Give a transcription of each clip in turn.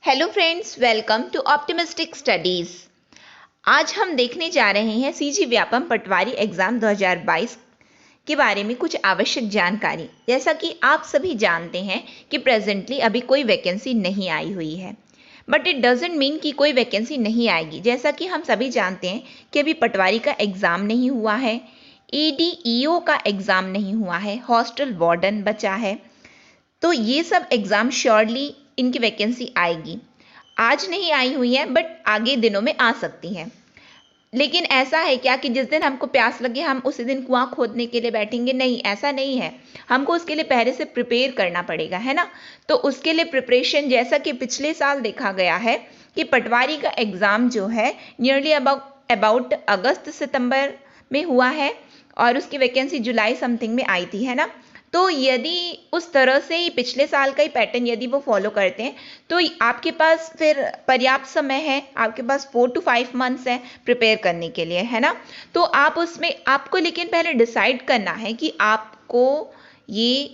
Hello friends, welcome to optimistic studies. आज हम देखने जा रहे हैं सीजी व्यापम पटवारी एग्जाम 2022 के बारे में कुछ आवश्यक जानकारी। जैसा कि आप सभी जानते हैं कि प्रेजेंटली अभी कोई वैकेंसी नहीं आई हुई है, बट इट डजेंट मीन कि कोई वैकेंसी नहीं आएगी। जैसा कि हम सभी जानते हैं कि अभी पटवारी का एग्ज़ाम नहीं हुआ है, ADEO का एग्ज़ाम नहीं हुआ है, हॉस्टल वार्डन बचा है, तो ये सब एग्ज़ाम श्योरली इनकी वैकेंसी आएगी। आज नहीं आई हुई है बट आगे दिनों में आ सकती है। लेकिन ऐसा है क्या कि जिस दिन हमको प्यास लगे हम उसी दिन कुआं खोदने के लिए बैठेंगे? नहीं, ऐसा नहीं है। हमको उसके लिए पहले से प्रिपेयर करना पड़ेगा, है ना। तो उसके लिए प्रिपरेशन, जैसा कि पिछले साल देखा गया है कि पटवारी का एग्ज़ाम जो है नियरली अबाउट अगस्त सितंबर में हुआ है और उसकी वैकेंसी जुलाई समथिंग में आई थी, है ना। तो यदि उस तरह से ही पिछले साल का ही पैटर्न यदि वो फॉलो करते हैं तो आपके पास फिर पर्याप्त समय है, आपके पास 4 to 5 मंथ्स है प्रिपेयर करने के लिए, है ना। तो आप उसमें आपको लेकिन पहले डिसाइड करना है कि आपको ये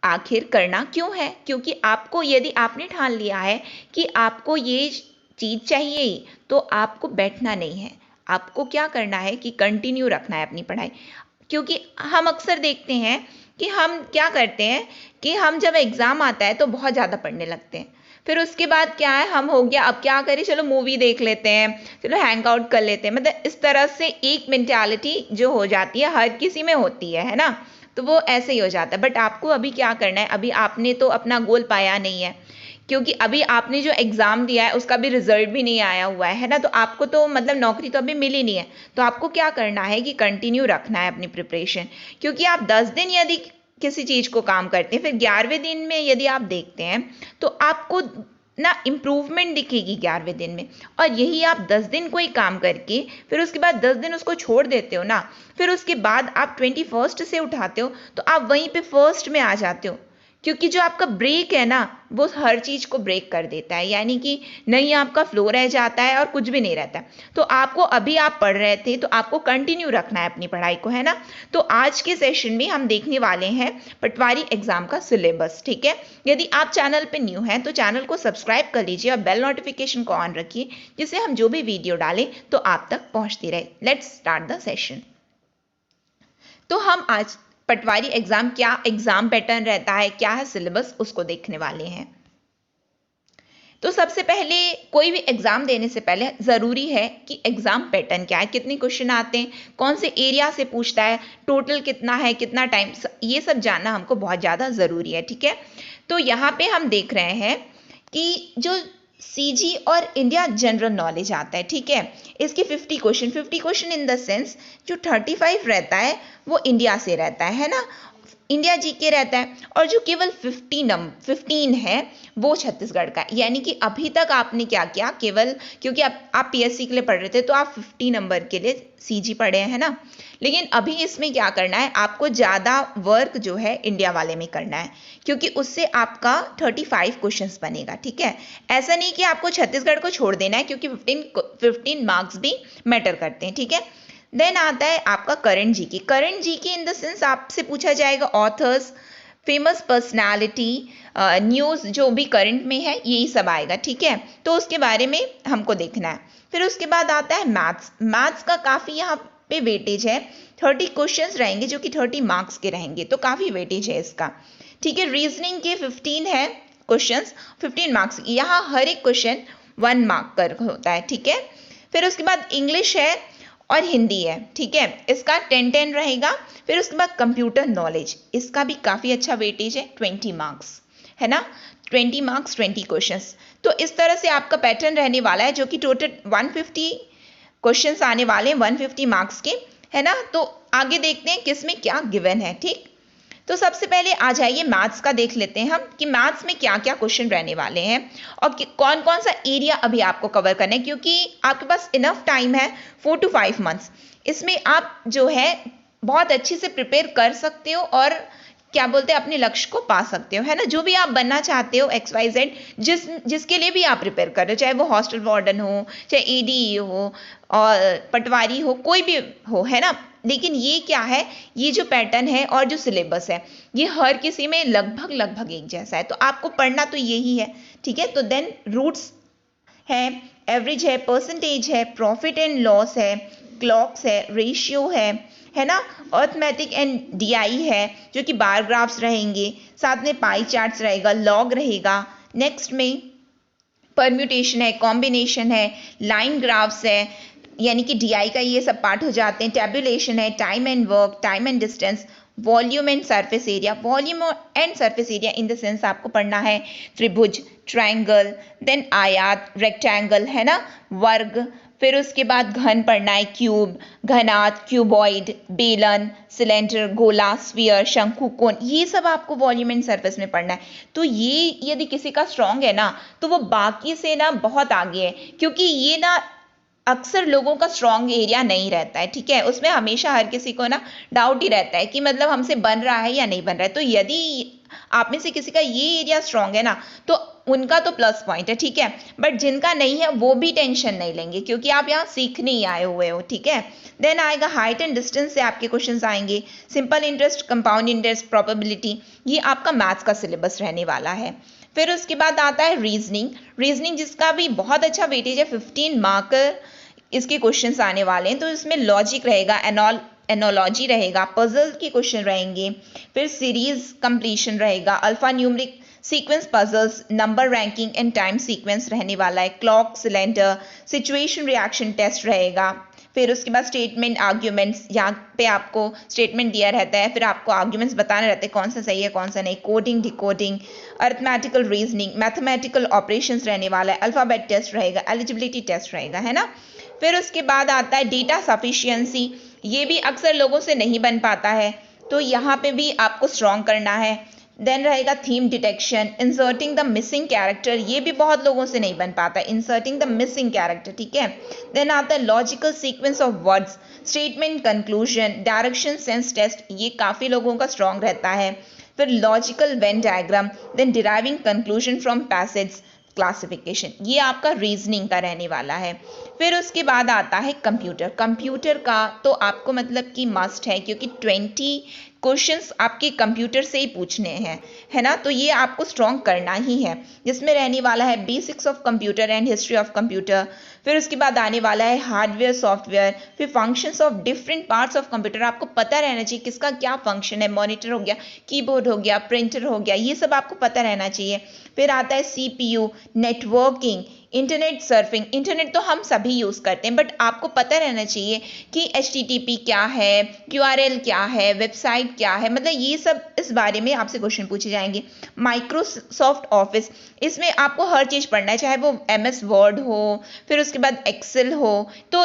आखिर करना क्यों है। क्योंकि आपको, यदि आपने ठान लिया है कि आपको ये चीज़ चाहिए ही, तो आपको बैठना नहीं है। आपको क्या करना है कि कंटिन्यू रखना है अपनी पढ़ाई। क्योंकि हम अक्सर देखते हैं कि हम क्या करते हैं कि हम जब एग्ज़ाम आता है तो बहुत ज़्यादा पढ़ने लगते हैं, फिर उसके बाद क्या है, हम हो गया अब क्या करें, चलो मूवी देख लेते हैं, चलो हैंग आउट कर लेते हैं। मतलब इस तरह से एक मेंटालिटी जो हो जाती है, हर किसी में होती है ना। तो वो ऐसे ही हो जाता है। बट आपको अभी क्या करना है, अभी आपने तो अपना गोल पाया नहीं है, क्योंकि अभी आपने जो एग्ज़ाम दिया है उसका भी रिजल्ट भी नहीं आया हुआ है ना। तो आपको तो मतलब नौकरी तो अभी मिली नहीं है। तो आपको क्या करना है कि कंटिन्यू रखना है अपनी प्रिपरेशन। क्योंकि आप 10 दिन यदि किसी चीज़ को काम करते हैं, फिर 11वें दिन में यदि आप देखते हैं तो आपको ना इम्प्रूवमेंट दिखेगी 11वें दिन में। और यही आप 10 दिन कोई काम करके फिर उसके बाद 10 दिन उसको छोड़ देते हो ना, फिर उसके बाद आप 21st से उठाते हो तो आप वहीं पे फर्स्ट में आ जाते हो। क्योंकि जो आपका ब्रेक है ना, वो हर चीज़ को ब्रेक कर देता है, यानी कि नहीं आपका फ्लो रह जाता है और कुछ भी नहीं रहता है। तो आपको, अभी आप पढ़ रहे थे तो आपको कंटिन्यू रखना है अपनी पढ़ाई को, है ना। तो आज के सेशन में हम देखने वाले हैं पटवारी एग्जाम का सिलेबस, ठीक है। यदि आप चैनल पे न्यू हैं तो चैनल को सब्सक्राइब कर लीजिए और बेल नोटिफिकेशन को ऑन रखिए, जिससे हम जो भी वीडियो डालें तो आप तक पहुंचती रहे। Let's start the session. तो हम आज पटवारी एग्जाम, क्या एग्जाम पैटर्न रहता है, क्या है सिलेबस, उसको देखने वाले हैं। तो सबसे पहले कोई भी एग्जाम देने से पहले जरूरी है कि एग्जाम पैटर्न क्या है, कितने क्वेश्चन आते हैं, कौन से एरिया से पूछता है, टोटल कितना है, कितना टाइम, ये सब जानना हमको बहुत ज़्यादा ज़रूरी है, ठीक है। तो यहाँ पे हम देख रहे हैं कि जो सीजी और इंडिया जनरल नॉलेज आता है, ठीक है, इसके 50 क्वेश्चन इन द सेंस जो 35 रहता है वो इंडिया से रहता है ना, इंडिया जीके रहता है। और जो केवल 15 है वो छत्तीसगढ़ का। यानी कि अभी तक आपने क्या किया, केवल क्योंकि आप पीएससी के लिए पढ़ रहे थे तो आप 50 नंबर के लिए सीजी पढ़े हैं ना। लेकिन अभी इसमें क्या करना है, आपको ज़्यादा वर्क जो है इंडिया वाले में करना है, क्योंकि उससे आपका 35 क्वेश्चंस बनेगा, ठीक है। ऐसा नहीं कि आपको छत्तीसगढ़ को छोड़ देना है, क्योंकि 15 मार्क्स भी मैटर करते हैं, ठीक है। देन आता है आपका current GK. Current GK in the sense आपसे पूछा जाएगा ऑथर्स, फेमस पर्सनालिटी, न्यूज़ जो भी करंट में है, यही सब आएगा, ठीक है। तो उसके बारे में हमको देखना है। फिर उसके बाद आता है मैथ्स। मैथ्स का काफ़ी यहाँ पे वेटेज है, 30 क्वेश्चंस रहेंगे जो कि 30 मार्क्स के रहेंगे, तो काफ़ी वेटेज है इसका, ठीक है। रीजनिंग के 15 है क्वेश्चंस, 15 मार्क्स। यहाँ हर एक क्वेश्चन 1 मार्क कर होता है, ठीक है। फिर उसके बाद इंग्लिश है और हिंदी है, ठीक है, इसका 10 रहेगा। फिर उसके बाद कंप्यूटर नॉलेज, इसका भी काफ़ी अच्छा वेटेज है, 20 मार्क्स, है ना। 20 मार्क्स, 20 क्वेश्चंस। तो इस तरह से आपका पैटर्न रहने वाला है, जो कि टोटल 150 क्वेश्चंस आने वाले हैं, 150 मार्क्स के, है ना। तो आगे देखते हैं किस में क्या गिवन है, ठीक। तो सबसे पहले आ जाइए मैथ्स का देख लेते हैं हम कि मैथ्स में क्या क्या क्वेश्चन रहने वाले हैं और कौन कौन सा एरिया अभी आपको कवर करना है, क्योंकि आपके पास इनफ टाइम है 4 to 5 मंथ्स। इसमें आप जो है बहुत अच्छे से प्रिपेयर कर सकते हो और क्या बोलते हैं अपने लक्ष्य को पा सकते हो, है ना। जो भी आप बनना चाहते हो XYZ, जिसके लिए भी आप प्रिपेयर कर रहे हो, चाहे वो हॉस्टल वार्डन हो, चाहे ADE हो और पटवारी हो, कोई भी हो, है ना, लेकिन ये क्या है, ये जो पैटर्न है और जो सिलेबस है ये हर किसी में लगभग एक जैसा है, तो आपको पढ़ना तो यही है, ठीक है। तो देन रूट्स है, एवरेज है, परसेंटेज है, प्रॉफिट एंड लॉस है, क्लॉक्स है, रेशियो है ना, अर्थमेटिक एंड डीआई है जो कि बार ग्राफ्स रहेंगे, साथ में पाई चार्ट्स रहेगा, लॉग रहेगा। नेक्स्ट में परम्यूटेशन है, कॉम्बिनेशन है, लाइन ग्राफ्स है, यानी कि डीआई का ये सब पार्ट हो जाते हैं। टेबुलेशन है, time and work, time and distance, volume and surface area. Volume and surface area in the sense आपको पढ़ना है त्रिभुज, ट्रायंगल, देन आयत, रेक्टेंगल, है ना, वर्ग, फिर उसके बाद घन पढ़ना है, क्यूब, घनात, क्यूबॉइड, बेलन, सिलेंडर, गोला, स्फीयर, शंकु, कोन, ये सब आपको वॉल्यूम एंड सरफेस में पढ़ना है। तो ये यदि किसी का स्ट्रांग है ना तो वो बाकी से ना बहुत आगे है, क्योंकि ये ना अक्सर लोगों का स्ट्रॉन्ग एरिया नहीं रहता है, ठीक है। उसमें हमेशा हर किसी को ना डाउट ही रहता है कि मतलब हमसे बन रहा है या नहीं बन रहा है। तो यदि आप में से किसी का ये एरिया स्ट्रॉन्ग है ना तो उनका तो प्लस पॉइंट है, ठीक है। बट जिनका नहीं है वो भी टेंशन नहीं लेंगे, क्योंकि आप यहाँ सीखने ही आए हुए हो, ठीक है। देन आएगा हाइट एंड डिस्टेंस से आपके क्वेश्चंस आएंगे, simple interest, compound interest, probability, ये आपका मैथ्स का सिलेबस रहने वाला है। फिर उसके बाद आता है रीजनिंग जिसका भी बहुत अच्छा वेटेज है, 15 मार्कर इसके क्वेश्चंस आने वाले हैं। तो इसमें लॉजिक रहेगा, एनोलॉजी रहेगा, पजल के क्वेश्चन रहेंगे, फिर सीरीज कंप्लीशन रहेगा, alphanumeric sequence puzzles, number ranking and time sequence रहने वाला है, clock, cylinder, situation reaction test रहेगा। फिर उसके बाद स्टेटमेंट, आर्ग्यूमेंट्स, यहाँ पे आपको स्टेटमेंट दिया रहता है, फिर आपको आर्ग्यूमेंट्स बताने रहते हैं कौन सा सही है कौन सा नहीं, coding, decoding, arithmetical reasoning, mathematical operations रहने वाला है, अल्फाबेट टेस्ट रहेगा, एलिजिबिलिटी टेस्ट रहेगा, है ना। फिर उसके बाद आता है डेटा सफिशिएंसी, ये भी अक्सर लोगों से नहीं बन पाता है, तो यहाँ पे भी आपको स्ट्रॉन्ग करना है। देन रहेगा theme detection, inserting the missing character, ये भी बहुत लोगों से नहीं बन पाता, इंसर्टिंग द मिसिंग कैरेक्टर, ठीक है। देन आता है logical sequence of words, statement, conclusion, direction sense test, ये काफ़ी लोगों का स्ट्रॉन्ग रहता है। फिर logical Venn diagram, then deriving conclusion from passage, classification, ये आपका रीजनिंग का रहने वाला है। फिर उसके बाद आता है कंप्यूटर का तो आपको मतलब कि मस्ट है, क्योंकि 20 क्वेश्चंस आपके कंप्यूटर से ही पूछने हैं, है ना। तो ये आपको स्ट्रॉन्ग करना ही है, जिसमें रहने वाला है basics of computer and history of computer. फिर उसके बाद आने वाला है हार्डवेयर, सॉफ्टवेयर, फिर functions of different parts of computer, आपको पता रहना चाहिए किसका क्या फंक्शन है, मॉनिटर हो गया, कीबोर्ड हो गया, प्रिंटर हो गया, ये सब आपको पता रहना चाहिए। फिर आता है CPU, networking, internet surfing, internet तो हम सभी यूज़ करते हैं, बट आपको पता रहना चाहिए कि HTTP क्या है, URL क्या है, वेबसाइट क्या है, मतलब ये सब इस बारे में आपसे क्वेश्चन पूछे जाएंगे। माइक्रोसॉफ्ट ऑफिस, इसमें आपको हर चीज़ पढ़ना है, चाहे वो MS वर्ड हो, फिर उसके बाद एक्सेल हो, तो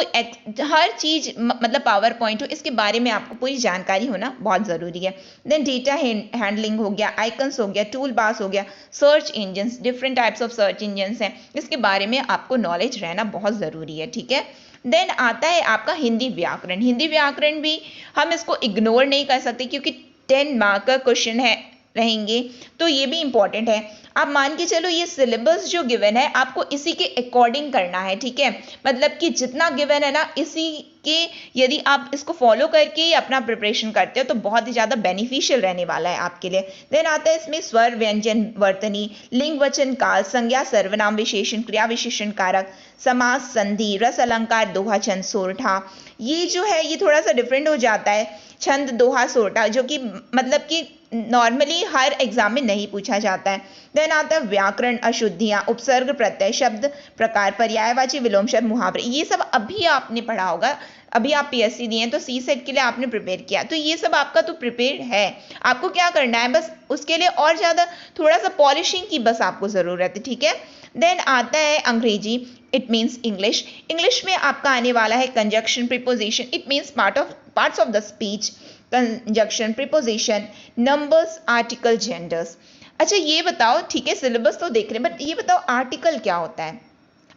हर चीज़ मतलब पावर पॉइंट हो, इसके बारे में आपको पूरी जानकारी होना बहुत ज़रूरी है। देन डेटा हैंडलिंग हो गया, आइकन्स हो गया, टूल बार्स हो गया, search engines, different types of search engines हैं, इसके बारे में आपको नॉलेज रहना बहुत ज़रूरी है, ठीक है। देन आता है आपका हिंदी व्याकरण भी हम इसको इग्नोर नहीं कर सकते, क्योंकि 10 मार्क का क्वेश्चन है रहेंगे, तो ये भी इंपॉर्टेंट है। आप मान के चलो ये सिलेबस जो गिवन है आपको इसी के अकॉर्डिंग करना है, ठीक है। मतलब कि जितना गिवन है ना इसी के, यदि आप इसको फॉलो करके ही अपना प्रिपरेशन करते हो तो बहुत ही ज़्यादा बेनिफिशियल रहने वाला है आपके लिए। देन आता है इसमें स्वर, व्यंजन, वर्तनी, लिंग, वचन, काल, संज्ञा, सर्वनाम, विशेषण, क्रिया विशेषण कारक, समास, संधि, रस, अलंकार, दोहा, छंद, सोरठा, ये जो है ये थोड़ा सा डिफरेंट हो जाता है, छंद, दोहा, सोरठा, जो कि मतलब कि नॉर्मली हर एग्जाम में नहीं पूछा जाता है। देन आता है व्याकरण, अशुद्धियाँ, उपसर्ग, प्रत्यय, शब्द प्रकार, पर्यायवाची, विलोम शब्द, मुहावरे, ये सब अभी आपने पढ़ा होगा, अभी आप PSC दिए हैं तो CSET के लिए आपने प्रिपेयर किया, तो ये सब आपका तो प्रिपेयर है, आपको क्या करना है बस उसके लिए और ज़्यादा थोड़ा सा पॉलिशिंग की बस आपको ज़रूरत है, ठीक है। देन आता है अंग्रेजी, इट मीन्स इंग्लिश में आपका आने वाला है conjunction, preposition, it means parts of the speech, conjunction, preposition, numbers, article, genders. अच्छा ये बताओ, ठीक है सिलेबस तो देख रहे हैं, बट ये बताओ आर्टिकल क्या होता है?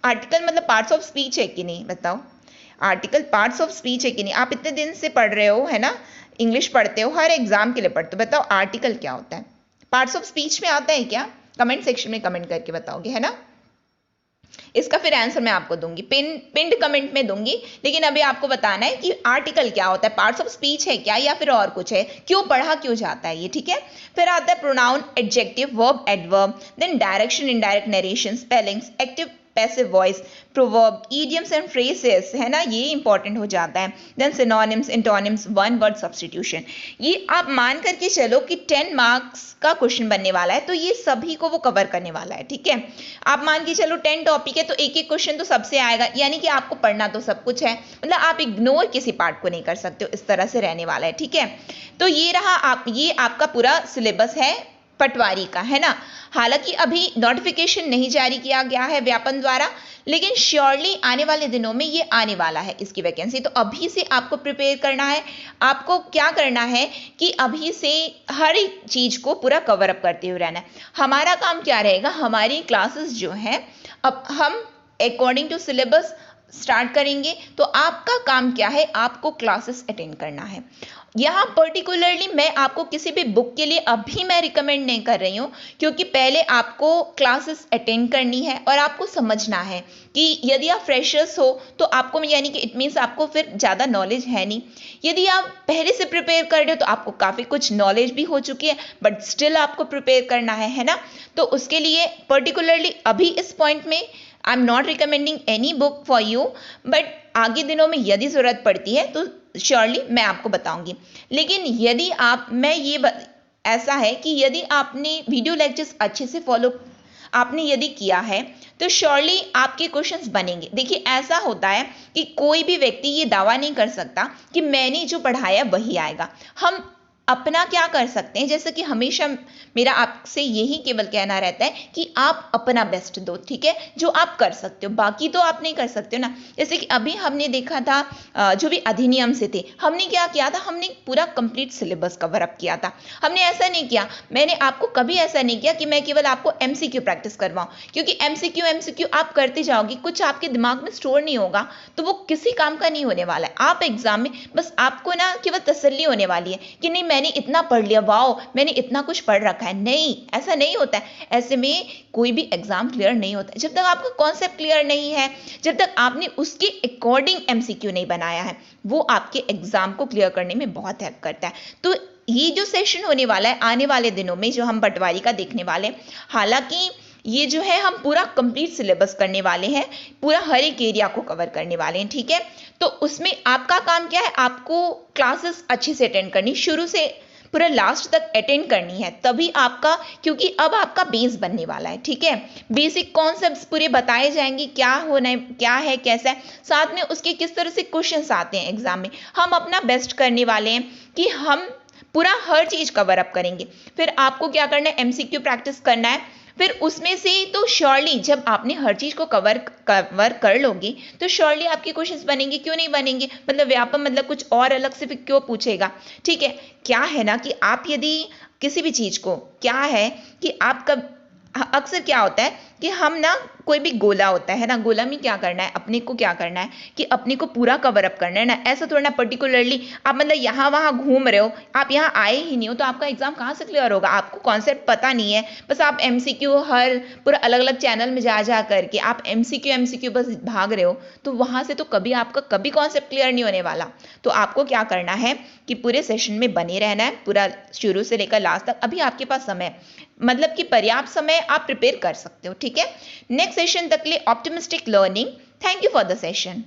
आर्टिकल मतलब पार्ट्स ऑफ स्पीच है कि नहीं, बताओ। आर्टिकल पार्ट्स ऑफ स्पीच है कि नहीं? आप इतने दिन से पढ़ रहे हो, है ना, इंग्लिश पढ़ते हो, हर एग्जाम के लिए पढ़ते हो, बताओ आर्टिकल क्या होता है? पार्ट्स ऑफ स्पीच में आता है क्या? कमेंट सेक्शन में कमेंट करके बताओगे, है ना। इसका फिर आंसर मैं आपको दूंगी, पिंड कमेंट में दूंगी। लेकिन अभी आपको बताना है कि आर्टिकल क्या होता है, पार्ट्स ऑफ स्पीच है क्या या फिर और कुछ है, क्यों पढ़ा क्यों जाता है ये, ठीक है। फिर आता है pronoun, adjective, verb, adverb, then direction, indirect narration, spellings, active passive voice, proverb, idioms and phrases, है ना, ये इंपॉर्टेंट हो जाता है। Then synonyms, antonyms, one word substitution. ये आप मान करके चलो कि 10 मार्क्स का क्वेश्चन बनने वाला है, तो ये सभी को वो कवर करने वाला है, ठीक है। आप मान के चलो 10 टॉपिक है तो एक एक क्वेश्चन तो सबसे आएगा, यानी कि आपको पढ़ना तो सब कुछ है, मतलब आप इग्नोर किसी पार्ट को नहीं कर सकते हो, इस तरह से रहने वाला है, ठीक है। तो ये रहा ये आपका पूरा सिलेबस है पटवारी का, है ना। हालांकि अभी नोटिफिकेशन नहीं जारी किया गया है व्यापम द्वारा, लेकिन श्योरली आने वाले दिनों में ये आने वाला है इसकी वैकेंसी। तो अभी से आपको प्रिपेयर करना है। आपको क्या करना है कि अभी से हर एक चीज को पूरा कवर अप करते हुए रहना है। हमारा काम क्या रहेगा, हमारी क्लासेस जो है अब हम अकॉर्डिंग टू सिलेबस स्टार्ट करेंगे। तो आपका काम क्या है, आपको क्लासेस अटेंड करना है। यहाँ पर्टिकुलरली मैं आपको किसी भी बुक के लिए अभी मैं रिकमेंड नहीं कर रही हूँ, क्योंकि पहले आपको क्लासेस अटेंड करनी है और आपको समझना है कि यदि आप फ्रेशर्स हो तो आपको, यानी कि इट मीन्स आपको फिर ज़्यादा नॉलेज है नहीं। यदि आप पहले से प्रिपेयर कर रहे हो तो आपको काफ़ी कुछ नॉलेज भी हो चुकी है, बट स्टिल आपको प्रिपेयर करना है ना। तो उसके लिए पर्टिकुलरली अभी इस पॉइंट में I am not recommending any book for you, but आगे दिनों में यदि ज़रूरत पड़ती है तो श्योरली मैं आपको बताऊंगी। लेकिन यदि आप, मैं ये ऐसा है कि यदि आपने वीडियो लेक्चर्स अच्छे से फॉलो आपने यदि किया है तो श्योरली आपके क्वेश्चंस बनेंगे। देखिए ऐसा होता है कि कोई भी व्यक्ति ये दावा नहीं कर सकता कि मैंने जो पढ़ाया वही आएगा। हम अपना क्या कर सकते हैं, जैसे कि हमेशा मेरा आपसे यही केवल कहना रहता है कि आप अपना बेस्ट दो, ठीक है, जो आप कर सकते हो, बाकी तो आप नहीं कर सकते हो ना। जैसे कि अभी हमने देखा था जो भी अधिनियम से थे, हमने क्या किया था, हमने पूरा कंप्लीट सिलेबस कवर अप किया था। हमने ऐसा नहीं किया, मैंने आपको कभी ऐसा नहीं किया कि मैं केवल आपको एमसीक्यू प्रैक्टिस करवाऊं, क्योंकि एमसीक्यू आप करते जाओगे, कुछ आपके दिमाग में स्टोर नहीं होगा तो वो किसी काम का नहीं होने वाला है। आप एग्जाम में बस आपको ना केवल तसल्ली होने वाली है कि नहीं मैंने इतना पढ़ लिया, वाओ मैंने इतना कुछ पढ़ रखा है। नहीं, ऐसा नहीं होता है। ऐसे में कोई भी एग्जाम क्लियर नहीं होता है जब तक आपका कॉन्सेप्ट क्लियर नहीं है, जब तक आपने उसके अकॉर्डिंग एमसीक्यू नहीं बनाया है। वो आपके एग्जाम को क्लियर करने में बहुत हेल्प करता है। तो ये जो सेशन होने वाला है आने वाले दिनों में, जो हम पटवारी का देखने वाले हैं, हालांकि ये जो है हम पूरा कंप्लीट सिलेबस करने वाले हैं, पूरा हर एक एरिया को कवर करने वाले हैं, ठीक है। तो उसमें आपका काम क्या है, आपको क्लासेस अच्छे से अटेंड करनी, शुरू से पूरा लास्ट तक अटेंड करनी है, तभी आपका, क्योंकि अब आपका बेस बनने वाला है, ठीक है। बेसिक कॉन्सेप्ट्स पूरे बताए जाएंगे, क्या होना है, क्या है, कैसा है, साथ में उसके किस तरह से क्वेश्चंस आते हैं एग्जाम में। हम अपना बेस्ट करने वाले हैं कि हम पूरा हर चीज कवर अप करेंगे। फिर आपको क्या करना है, एमसीक्यू प्रैक्टिस करना है। फिर उसमें से तो श्योरली जब आपने हर चीज को कवर कर लोगे तो श्योरली आपके क्वेश्चंस बनेंगे, क्यों नहीं बनेंगे। मतलब व्यापम मतलब कुछ और अलग से फिर क्यों पूछेगा, ठीक है। क्या है ना कि आप यदि किसी भी चीज को, क्या है कि आप कब, अक्सर क्या होता है कि हम ना, कोई भी गोला होता है ना, गोला में क्या करना है, अपने को क्या करना है कि अपने को पूरा कवर अप करना है ना। ऐसा थोड़ा ना पर्टिकुलरली आप मतलब यहाँ वहाँ घूम रहे हो, आप यहाँ आए ही नहीं हो तो आपका एग्जाम कहाँ से क्लियर होगा। आपको कॉन्सेप्ट पता नहीं है, बस आप एमसीक्यू हर पूरा अलग अलग चैनल में जा जा करके आप एमसीक्यू बस भाग रहे हो, तो वहाँ से तो कभी आपका कभी कॉन्सेप्ट क्लियर नहीं होने वाला। तो आपको क्या करना है कि पूरे सेशन में बने रहना है, पूरा शुरू से लेकर लास्ट तक। अभी आपके पास समय, मतलब कि पर्याप्त समय आप प्रिपेयर कर सकते हो, ठीक है। नेक्स्ट सेशन तक के लिए optimistic learning. Thank you for the session.